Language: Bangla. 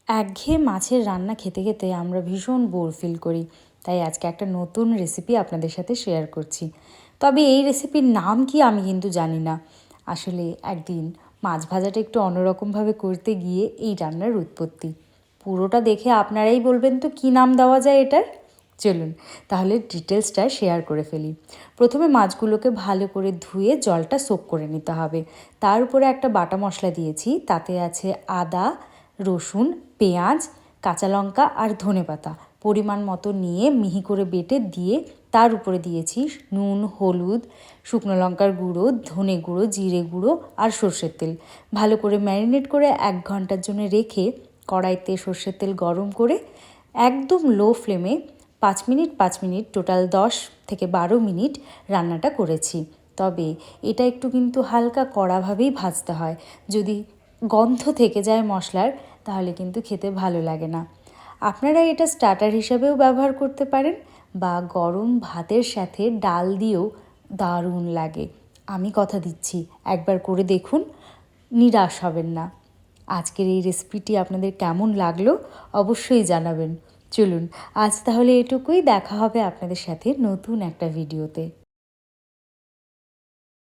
একঘেয়ে মাছের রান্না খেতে খেতে আমরা ভীষণ বোর ফিল করি, তাই আজকে একটা নতুন রেসিপি আপনাদের সাথে শেয়ার করছি। তবে এই রেসিপির নাম কি আমি কিন্তু জানি না। আসলে একদিন মাছ ভাজাটা একটু অন্যরকমভাবে করতে গিয়ে এই রান্নার উৎপত্তি। পুরোটা দেখে আপনারাই বলবেন তো কী নাম দেওয়া যায় এটার। চলুন তাহলে ডিটেলসটা শেয়ার করে ফেলি। প্রথমে মাছগুলোকে ভালো করে ধুয়ে জলটা সোক করে নিতে হবে। তার উপরে একটা বাটা মশলা দিয়েছি, তাতে আছে আদা, রসুন, পেঁয়াজ, কাঁচা লঙ্কা আর ধনেপাতা পরিমাণ মতো নিয়ে মিহি করে বেটে দিয়ে তার উপরে দিয়েছি নুন, হলুদ, শুকনো লঙ্কার গুঁড়ো, ধনে গুঁড়ো, জিরে গুঁড়ো আর সর্ষের তেল। ভালো করে ম্যারিনেট করে 1 ঘন্টার জন্য রেখে কড়াইতে সর্ষের তেল গরম করে একদম লো ফ্লেমে 5 মিনিট টোটাল 10 থেকে 12 মিনিট রান্নাটা করেছি। তবে এটা একটু কিন্তু হালকা কড়াভাবেই ভাজতে হয়। যদি গন্ধ থেকে যায় মশলার, তাহলে কিন্তু খেতে ভালো লাগে না। আপনারা এটা স্টার্টার হিসাবেও ব্যবহার করতে পারেন বা গরম ভাতের সাথে ডাল দিয়েও দারুণ লাগে। আমি কথা দিচ্ছি, একবার করে দেখুন, নিরাশ হবেন না। আজকের এই রেসিপিটি আপনাদের কেমন লাগলো অবশ্যই জানাবেন। চলুন আজ তাহলে এটুকুই, দেখা হবে আপনাদের সাথে নতুন একটা ভিডিওতে।